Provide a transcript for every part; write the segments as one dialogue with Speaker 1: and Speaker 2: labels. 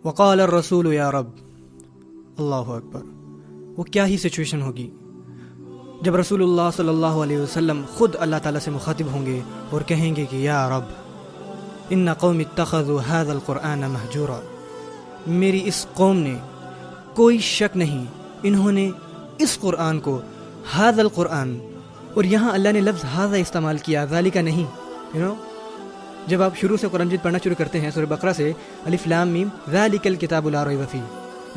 Speaker 1: وقال الرسول یا رب، اللہ اکبر. وہ کیا ہی سچویشن ہوگی جب رسول اللہ صلی اللہ علیہ وسلم خود اللہ تعالیٰ سے مخاطب ہوں گے اور کہیں گے کہ یا رب ان قوم اتخذوا هذا القرآن مہجورا. میری اس قوم نے، کوئی شک نہیں، انہوں نے اس قرآن کو، هذا القرآن، اور یہاں اللہ نے لفظ هذا استعمال کیا، ذالک نہیں. جب آپ شروع سے قرآن مجید پڑھنا شروع کرتے ہیں سورہ بقرہ سے، الف لام میم ذالک الکتاب لا ریب فیہ،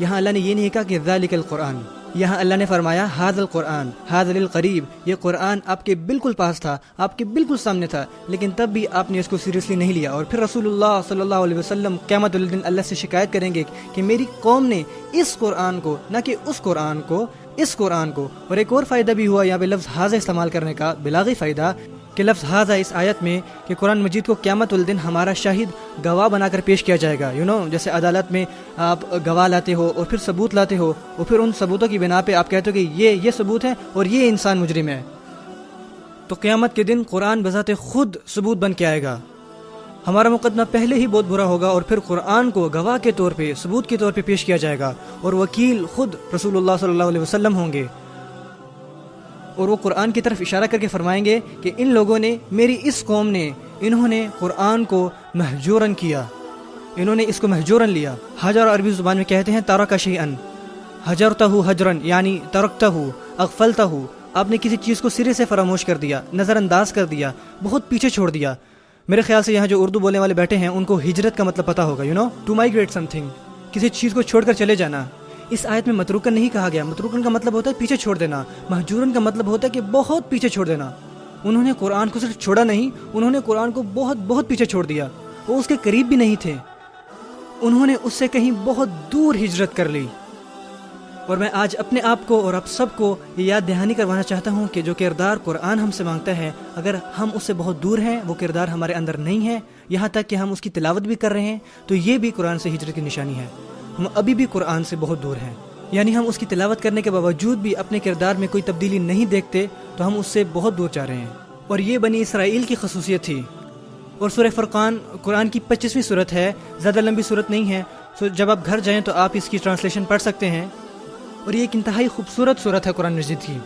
Speaker 1: یہاں اللہ نے یہ نہیں کہا کہ ذالک القرآن، یہاں اللہ نے فرمایا ھذا القرآن، ھذا للقریب. یہ قرآن آپ کے بالکل پاس تھا، آپ کے بالکل سامنے تھا، لیکن تب بھی آپ نے اس کو سیریسلی نہیں لیا. اور پھر رسول اللہ صلی اللہ علیہ وسلم قیامت الدین اللہ سے شکایت کریں گے کہ میری قوم نے اس قرآن کو، نہ کہ اس قرآن کو، اس قرآن کو. اور ایک اور فائدہ بھی ہوا یہاں پہ لفظ ھذا استعمال کرنے کا، بلاغی فائدہ، کہ لفظ ھذا اس آیت میں کہ قرآن مجید کو قیامت الدین ہمارا شاہد گواہ بنا کر پیش کیا جائے گا. جیسے عدالت میں آپ گواہ لاتے ہو اور پھر ثبوت لاتے ہو، اور پھر ان ثبوتوں کی بنا پہ آپ کہتے ہو کہ یہ ثبوت ہے اور یہ انسان مجرم ہے. تو قیامت کے دن قرآن بذات خود ثبوت بن کے آئے گا. ہمارا مقدمہ پہلے ہی بہت برا ہوگا، اور پھر قرآن کو گواہ کے طور پہ، ثبوت کے طور پہ پیش کیا جائے گا، اور وکیل خود رسول اللہ صلی اللہ علیہ وسلم ہوں گے. اور وہ قرآن کی طرف اشارہ کر کے فرمائیں گے کہ ان لوگوں نے، میری اس قوم نے، انہوں نے قرآن کو مہجوراً کیا، انہوں نے اس کو مہجوراً لیا. حجر عربی زبان میں کہتے ہیں ترک شیئن، حجرتہ حجراً، یعنی ترکتہ، اغفلتہ، آپ نے کسی چیز کو سرے سے فراموش کر دیا، نظر انداز کر دیا، بہت پیچھے چھوڑ دیا. میرے خیال سے یہاں جو اردو بولنے والے بیٹھے ہیں ان کو ہجرت کا مطلب پتہ ہوگا، ٹو مائگریٹ سم تھنگ، کسی چیز کو چھوڑ کر چلے جانا. اس آیت میں متروکن نہیں کہا گیا. متروکن کا مطلب ہوتا ہے پیچھے چھوڑ دینا، مہجورن کا مطلب ہوتا ہے کہ بہت پیچھے چھوڑ دینا. انہوں نے قرآن کو صرف چھوڑا نہیں، انہوں نے قرآن کو بہت بہت پیچھے چھوڑ دیا. وہ اس کے قریب بھی نہیں تھے، انہوں نے اس سے کہیں بہت دور ہجرت کر لی. اور میں آج اپنے آپ کو اور آپ سب کو یہ یاد دہانی کروانا چاہتا ہوں کہ جو کردار قرآن ہم سے مانگتا ہے، اگر ہم اس سے بہت دور ہیں، وہ کردار ہمارے اندر نہیں ہے، یہاں تک کہ ہم اس کی تلاوت بھی کر رہے ہیں، تو یہ بھی قرآن سے ہجرت کی نشانی ہے. ہم ابھی بھی قرآن سے بہت دور ہیں، یعنی ہم اس کی تلاوت کرنے کے باوجود بھی اپنے کردار میں کوئی تبدیلی نہیں دیکھتے، تو ہم اس سے بہت دور جا رہے ہیں. اور یہ بنی اسرائیل کی خصوصیت تھی. اور سورہ فرقان قرآن کی 25ویں صورت ہے، زیادہ لمبی صورت نہیں ہے. جب آپ گھر جائیں تو آپ اس کی ٹرانسلیشن پڑھ سکتے ہیں. اور یہ ایک انتہائی خوبصورت صورت ہے قرآن مجید کی.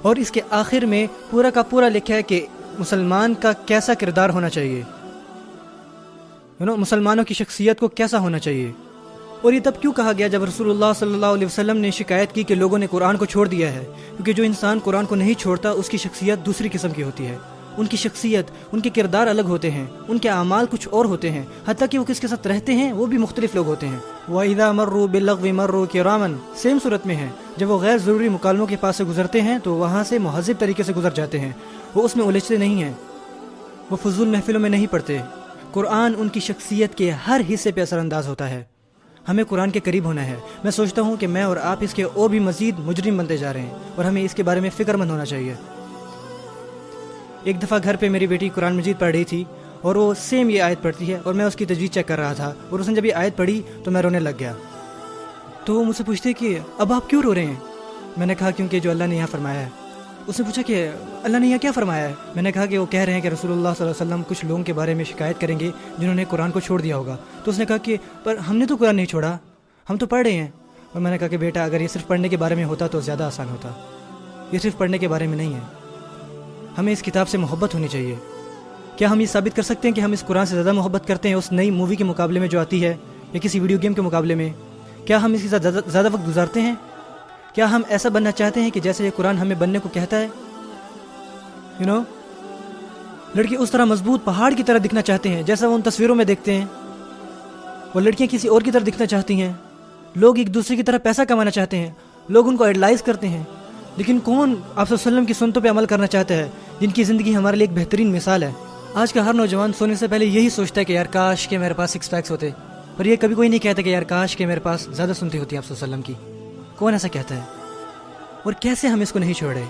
Speaker 1: اور اس کے آخر میں پورا کا پورا لکھا ہے کہ مسلمان کا کیسا کردار ہونا چاہیے، مسلمانوں کی شخصیت کو کیسا ہونا چاہیے. اور یہ تب کیوں کہا گیا جب رسول اللہ صلی اللہ علیہ وسلم نے شکایت کی کہ لوگوں نے قرآن کو چھوڑ دیا ہے، کیونکہ جو انسان قرآن کو نہیں چھوڑتا اس کی شخصیت دوسری قسم کی ہوتی ہے. ان کی شخصیت، ان کے کردار الگ ہوتے ہیں، ان کے اعمال کچھ اور ہوتے ہیں، حتیٰ کہ وہ کس کے ساتھ رہتے ہیں وہ بھی مختلف لوگ ہوتے ہیں. وَإِذَا مَرُّوا بِاللَّغْوِ مَرُّوا كِرَامًا، سیم صورت میں ہے. جب وہ غیر ضروری مکالموں کے پاس سے گزرتے ہیں تو وہاں سے مہذب طریقے سے گزر جاتے ہیں، وہ اس میں الجھتے نہیں ہیں، وہ فضول محفلوں میں نہیں پڑتے. قرآن ان کی شخصیت کے ہر حصے پہ اثر انداز ہوتا ہے. ہمیں قرآن کے قریب ہونا ہے. میں سوچتا ہوں کہ میں اور آپ اس کے اور بھی مزید مجرم بنتے جا رہے ہیں، اور ہمیں اس کے بارے میں فکر مند ہونا چاہیے. ایک دفعہ گھر پہ میری بیٹی قرآن مجید پڑھ رہی تھی، اور وہ سیم یہ آیت پڑھتی ہے، اور میں اس کی تجوید چیک کر رہا تھا، اور اس نے جب یہ آیت پڑھی تو میں رونے لگ گیا. تو وہ مجھ سے پوچھتے کہ اب آپ کیوں رو رہے ہیں؟ میں نے کہا کیونکہ جو اللہ نے یہاں فرمایا ہے. اس نے پوچھا کہ اللہ نے یہاں کیا فرمایا ہے؟ میں نے کہا کہ وہ کہہ رہے ہیں کہ رسول اللہ صلی اللہ علیہ وسلم کچھ لوگوں کے بارے میں شکایت کریں گے جنہوں نے قرآن کو چھوڑ دیا ہوگا. تو اس نے کہا کہ پر ہم نے تو قرآن نہیں چھوڑا، ہم تو پڑھ رہے ہیں. اور میں نے کہا کہ بیٹا اگر یہ صرف پڑھنے کے بارے میں ہوتا تو زیادہ آسان ہوتا. یہ صرف پڑھنے کے بارے میں نہیں ہے، ہمیں اس کتاب سے محبت ہونی چاہیے. کیا ہم یہ ثابت کر سکتے ہیں کہ ہم اس قرآن سے زیادہ محبت کرتے ہیں اس نئی مووی کے مقابلے میں جو آتی ہے، یا کسی ویڈیو گیم کے مقابلے میں؟ کیا ہم اس کے ساتھ زیادہ وقت گزارتے ہیں؟ کیا ہم ایسا بننا چاہتے ہیں کہ جیسے یہ قرآن ہمیں بننے کو کہتا ہے؟ لڑکی اس طرح مضبوط پہاڑ کی طرح دکھنا چاہتے ہیں جیسا وہ ان تصویروں میں دیکھتے ہیں. وہ لڑکیاں کسی اور کی طرح دکھنا چاہتی ہیں. لوگ ایک دوسرے کی طرح پیسہ کمانا چاہتے ہیں، لوگ ان کو ایڈلائز کرتے ہیں. لیکن کون آپ صلی اللہ علیہ وسلم کی سنتوں پہ عمل کرنا چاہتا ہے، جن کی زندگی ہمارے لیے ایک بہترین مثال ہے؟ آج کا ہر نوجوان سونے سے پہلے یہی سوچتا ہے کہ یار کاش کہ میرے پاس 6 پیکس ہوتے. پر یہ کبھی کوئی نہیں کہتا کہ یار کاش کہ میرے پاس زیادہ سنتی ہوتی آپ صلی اللہ علیہ وسلم کی. کون ایسا کہتا ہے؟ اور کیسے ہم اس کو نہیں چھوڑے؟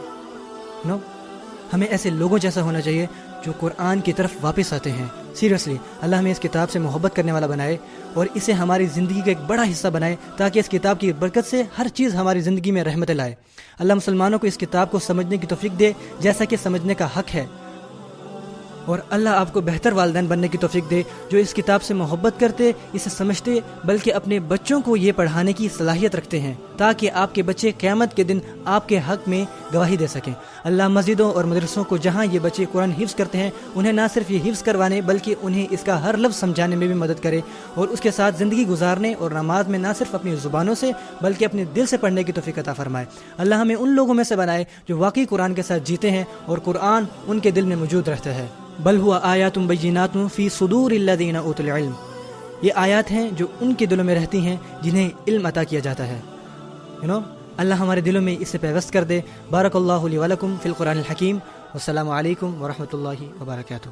Speaker 1: ہمیں ایسے لوگوں جیسا ہونا چاہیے جو قرآن کی طرف واپس آتے ہیں. سیریسلی اللہ ہمیں اس کتاب سے محبت کرنے والا بنائے اور اسے ہماری زندگی کا ایک بڑا حصہ بنائے، تاکہ اس کتاب کی برکت سے ہر چیز ہماری زندگی میں رحمت لائے. اللہ مسلمانوں کو اس کتاب کو سمجھنے کی توفیق دے جیسا کہ سمجھنے کا حق ہے، اور اللہ آپ کو بہتر والدین بننے کی توفیق دے جو اس کتاب سے محبت کرتے، اسے سمجھتے، بلکہ اپنے بچوں کو یہ پڑھانے کی صلاحیت رکھتے ہیں تاکہ آپ کے بچے قیامت کے دن آپ کے حق میں گواہی دے سکیں۔ اللہ مسجدوں اور مدرسوں کو جہاں یہ بچے قرآن حفظ کرتے ہیں انہیں نہ صرف یہ حفظ کروانے بلکہ انہیں اس کا ہر لفظ سمجھانے میں بھی مدد کرے، اور اس کے ساتھ زندگی گزارنے اور نماز میں نہ صرف اپنی زبانوں سے بلکہ اپنے دل سے پڑھنے کی توفیق عطا فرمائے۔ اللہ ہمیں ان لوگوں میں سے بنائے جو واقعی قرآن کے ساتھ جیتے ہیں اور قرآن ان کے دل میں موجود رہتا ہے۔ بل ہوا آیات بینات فی صدور الذین اوتوا العلم، یہ آیات ہیں جو ان کے دلوں میں رہتی ہیں جنہیں علم عطا کیا جاتا ہے۔ اللہ ہمارے دلوں میں اسے پیوست کر دے۔ بارک اللہ لی ولکم فی القرآن الحکیم۔ والسلام علیکم ورحمۃ اللہ وبرکاتہ۔